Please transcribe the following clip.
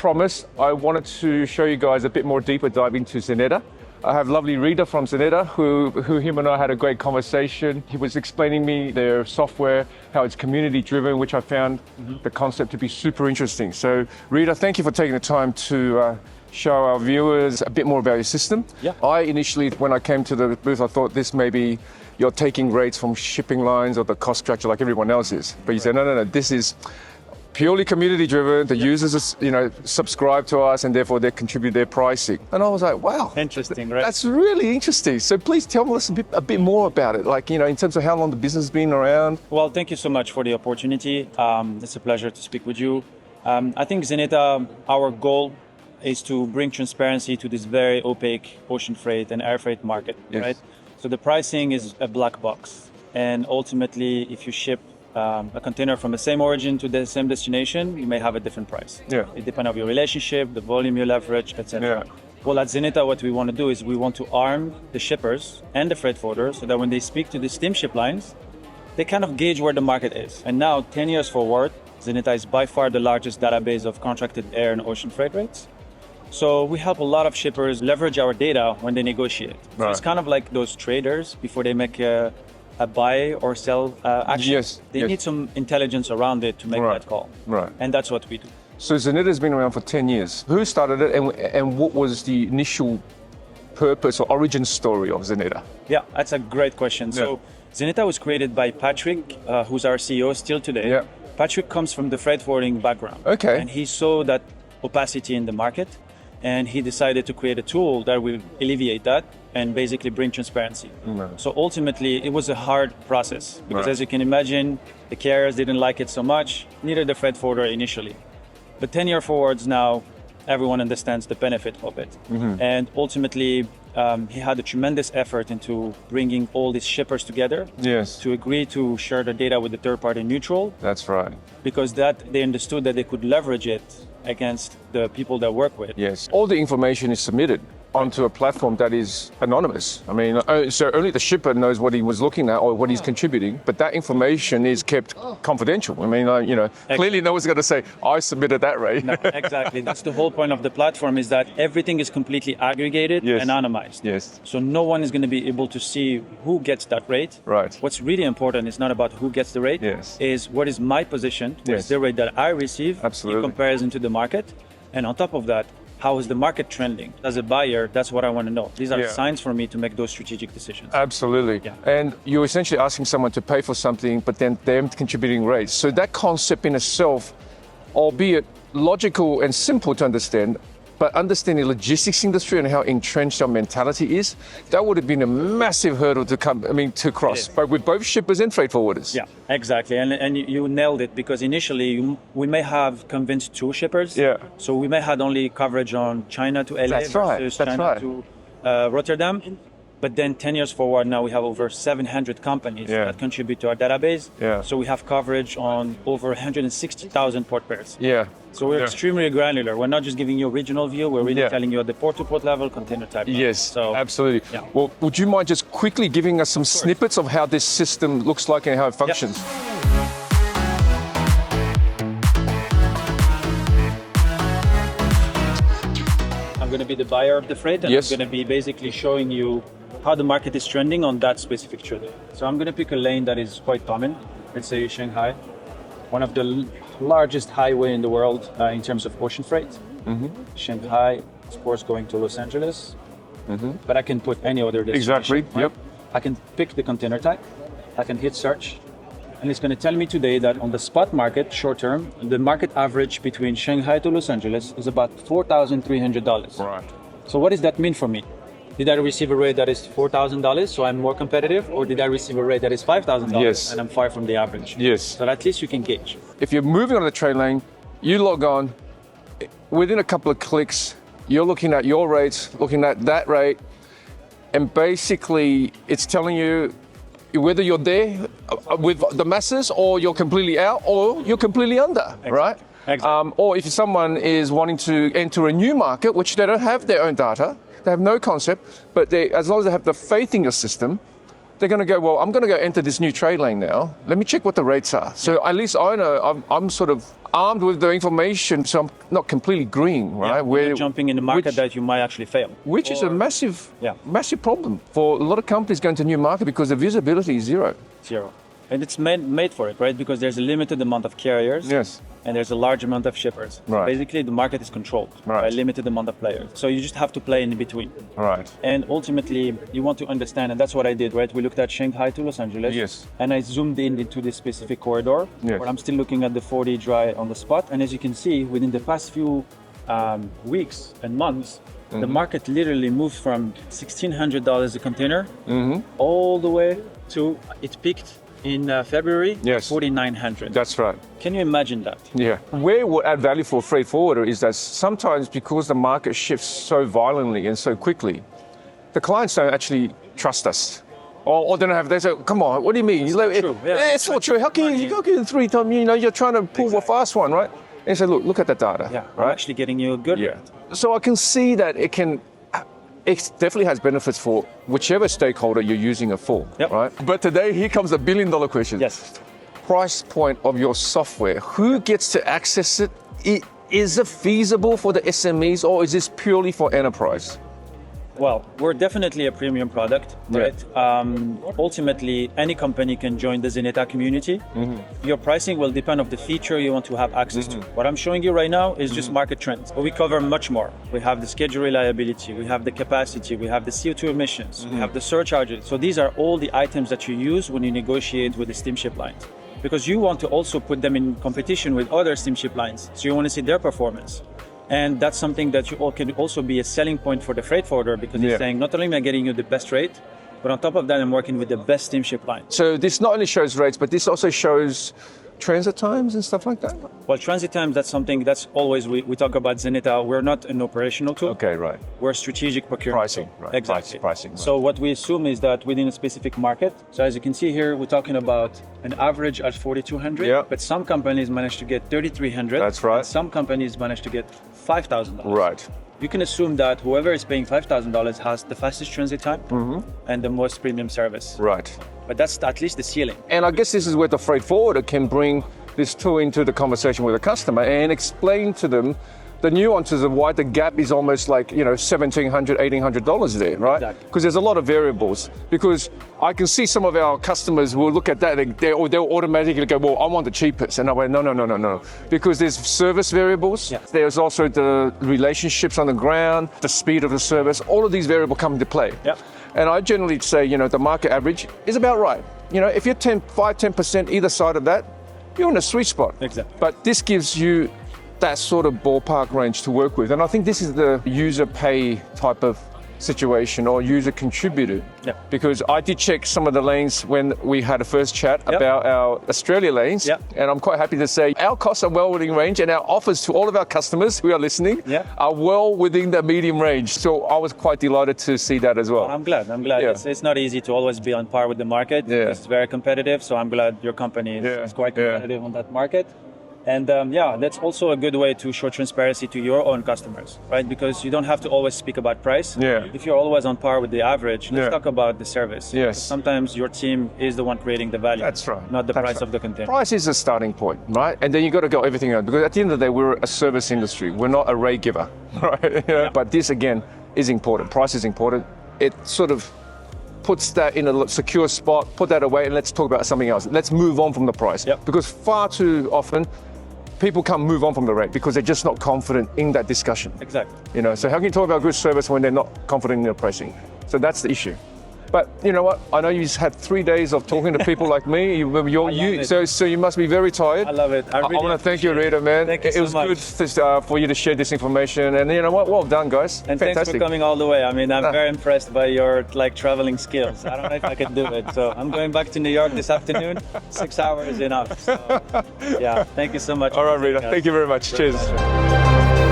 promised, I wanted to show you guys a bit more deeper dive into Xeneta. I have lovely Reda from Xeneta, who him and I had a great conversation. He was explaining me their software, how it's community driven, which I found the concept to be super interesting. So Reda, thank you for taking the time to show our viewers a bit more about your system. Yeah. I initially, when I came to the booth, I thought this may be you're taking rates from shipping lines or the cost structure like everyone else is. But you said, no, this is purely community driven. The users, subscribe to us and therefore they contribute their pricing. And I was like, wow. Interesting, right? That's really interesting. So please tell us a bit more about it. Like, in terms of how long the business has been around. Well, thank you so much for the opportunity. It's a pleasure to speak with you. I think Xeneta, our goal is to bring transparency to this very opaque ocean freight and air freight market, right? So the pricing is a black box. And ultimately, if you ship a container from the same origin to the same destination, you may have a different price. Yeah. It depends on your relationship, the volume you leverage, etc. Yeah. Well, at Xeneta, what we want to do is we want to arm the shippers and the freight forwarders so that when they speak to the steamship lines, they kind of gauge where the market is. And now, 10 years forward, Xeneta is by far the largest database of contracted air and ocean freight rates. So we help a lot of shippers leverage our data when they negotiate. So it's kind of like those traders before they make a buy or sell action. They need some intelligence around it to make that call. Right. And that's what we do. So Xeneta has been around for 10 years. Who started it and what was the initial purpose or origin story of Xeneta? Yeah, that's a great question. So Xeneta was created by Patrick, who's our CEO still today. Yeah. Patrick comes from the freight forwarding background. Okay. And he saw that opacity in the market and he decided to create a tool that will alleviate that and basically bring transparency. So ultimately, it was a hard process because as you can imagine, the carriers didn't like it so much, neither the freight forwarder initially. But 10 years forwards now, everyone understands the benefit of it. And ultimately, he had a tremendous effort into bringing all these shippers together to agree to share the data with the third-party neutral. That's right. Because they understood that they could leverage it against the people that work with. Yes. All the information is submitted onto a platform that is anonymous. I mean, so only the shipper knows what he was looking at or what he's contributing, but that information is kept confidential. I mean, clearly no one's going to say, I submitted that rate. No, exactly. That's the whole point of the platform is that everything is completely aggregated, anonymized. Yes. So no one is going to be able to see who gets that rate. Right. What's really important is not about who gets the rate, is what is my position, what is the rate that I receive in comparison to the market. And on top of that, how is the market trending? As a buyer, that's what I want to know. These are signs for me to make those strategic decisions. Absolutely. Yeah. And you're essentially asking someone to pay for something, but then them contributing rates. So that concept in itself, albeit logical and simple to understand, but understanding the logistics industry and how entrenched our mentality is, that would have been a massive hurdle to cross, but with both shippers and freight forwarders. Yeah, exactly. And you nailed it because initially we may have convinced two shippers. Yeah. So we may have only coverage on China to LA versus China to Rotterdam. But then 10 years forward, now we have over 700 companies that contribute to our database. Yeah. So we have coverage on over 160,000 port pairs. Yeah. So we're extremely granular. We're not just giving you a regional view. We're really telling you at the port-to-port level, container type. Yes, so, absolutely. Yeah. Well, would you mind just quickly giving us some snippets of how this system looks like and how it functions? I'm going to be the buyer of the freight, and I'm going to be basically showing you how the market is trending on that specific trade. So I'm going to pick a lane that is quite common. Let's say Shanghai, one of the largest highway in the world in terms of ocean freight. Shanghai, of course, going to Los Angeles, but I can put any other destination. Exactly. Right? Yep. I can pick the container type. I can hit search, and it's going to tell me today that on the spot market, short term, the market average between Shanghai to Los Angeles is about $4,300. Right. So what does that mean for me? Did I receive a rate that is $4,000, so I'm more competitive, or did I receive a rate that is $5,000 and I'm far from the average? Yes. So at least you can gauge. If you're moving on the trade lane, you log on, within a couple of clicks, you're looking at your rates, looking at that rate, and basically it's telling you whether you're there with the masses or you're completely out or you're completely under, right? Exactly. Or if someone is wanting to enter a new market, which they don't have their own data, they have no concept, but as long as they have the faith in your system, they're going to go, well, I'm going to go enter this new trade lane now. Let me check what the rates are. So at least I know I'm sort of armed with the information, so I'm not completely green, right? You're jumping in the market which- that you might actually fail. Which is a massive, Yeah. massive problem for a lot of companies going to new market because the visibility is zero. Zero. And it's made for it, right? Because there's a limited amount of carriers. Yes. And there's a large amount of shippers. So Right. basically, the market is controlled by a Right. limited amount of players. So you just have to play in between. Right. And ultimately, you want to understand, and that's what I did, right? We looked at Shanghai to Los Angeles. Yes. And I zoomed in into this specific corridor, Yes. where I'm still looking at the 4D dry on the spot. And as you can see, within the past few weeks and months, Mm-hmm. the market literally moved from $1,600 a container Mm-hmm. all the way to, it peaked in February, Yes. 4,900. That's right. Can you imagine that? Yeah. Where it will add value for a freight forwarder is that sometimes because the market shifts so violently and so quickly, the clients don't actually trust us. Or they don't have, they say, come on, what do you mean? true. Yeah. It's not true. How can you 3 times, you're trying to pull a fast one, right? And you say, look at the data. Yeah, I'm right? actually getting you a good Yeah. rate. So I can see that it definitely has benefits for whichever stakeholder you're using it for, Yep. right? But today, here comes a $1 billion question. Yes. Price point of your software. Who gets to access it? Is it feasible for the SMEs or is this purely for enterprise? Well, we're definitely a premium product, Yeah. right? Ultimately, any company can join the Xeneta community. Your pricing will depend on the feature you want to have access to. What I'm showing you right now is just market trends, but we cover much more. We have the schedule reliability, we have the capacity, we have the CO2 emissions, we have the surcharges. So these are all the items that you use when you negotiate with the steamship lines, because you want to also put them in competition with other steamship lines. So you want to see their performance. And that's something that can also be a selling point for the freight forwarder, because he's saying, not only am I getting you the best rate, but on top of that, I'm working with the best steamship line. So this not only shows rates, but this also shows transit times and stuff like that? Well, transit times, that's something that's always, we talk about Xeneta. We're not an operational tool. Okay, right. We're strategic procurement. Pricing, right. Exactly. Pricing. Right. So what we assume is that within a specific market, so as you can see here, we're talking about an average at 4,200, Yeah. but some companies manage to get 3,300. That's right. And some companies manage to get $5,000. Right. You can assume that whoever is paying $5,000 has the fastest transit time and the most premium service. Right. But that's at least the ceiling. And I guess this is where the freight forwarder can bring this tool into the conversation with the customer and explain to them the nuances of why the gap is almost like, $1,700, $1,800 there, right? Exactly. Because there's a lot of variables. Because I can see some of our customers will look at that and they'll automatically go, well, I want the cheapest. And I went, no. Because there's service variables. Yeah. There's also the relationships on the ground, the speed of the service. All of these variables come into play. Yep. And I generally say, the market average is about right. If you're 5-10% either side of that, you're in a sweet spot. Exactly. But this gives you that sort of ballpark range to work with. And I think this is the user pay type of situation or user contributed. Yeah. Because I did check some of the lanes when we had a first chat about our Australia lanes. Yep. And I'm quite happy to say our costs are well within range and our offers to all of our customers who are listening are well within the medium range. So I was quite delighted to see that as well. I'm glad. Yeah. It's not easy to always be on par with the market. Yeah. It's very competitive. So I'm glad your company is quite competitive on that market. And that's also a good way to show transparency to your own customers, right? Because you don't have to always speak about price. Yeah. If you're always on par with the average, let's talk about the service. Yes. Because sometimes your team is the one creating the value. That's right. Not the That's price right. of the container. Price is a starting point, right? And then you got to go everything else. Because at the end of the day, we're a service industry. We're not a rate giver, right? But this, again, is important. Price is important. It sort of puts that in a secure spot, put that away, and let's talk about something else. Let's move on from the price. Yep. Because far too often, people can't move on from the rate because they're just not confident in that discussion. Exactly. So how can you talk about good service when they're not confident in their pricing? So that's the issue. But you know what? I know you've had 3 days of talking to people like me. So you must be very tired. I love it. I really want to thank you, Reda, man. Thank you It was so good for you to share this information. And you know what? Well done, guys. And Fantastic. thanks for coming all the way. I mean, I'm very impressed by your traveling skills. I don't know if I can do it. So I'm going back to New York this afternoon. 6 hours is enough. So, thank you so much. All right, Reda. Thank you very much. Cheers. Pleasure.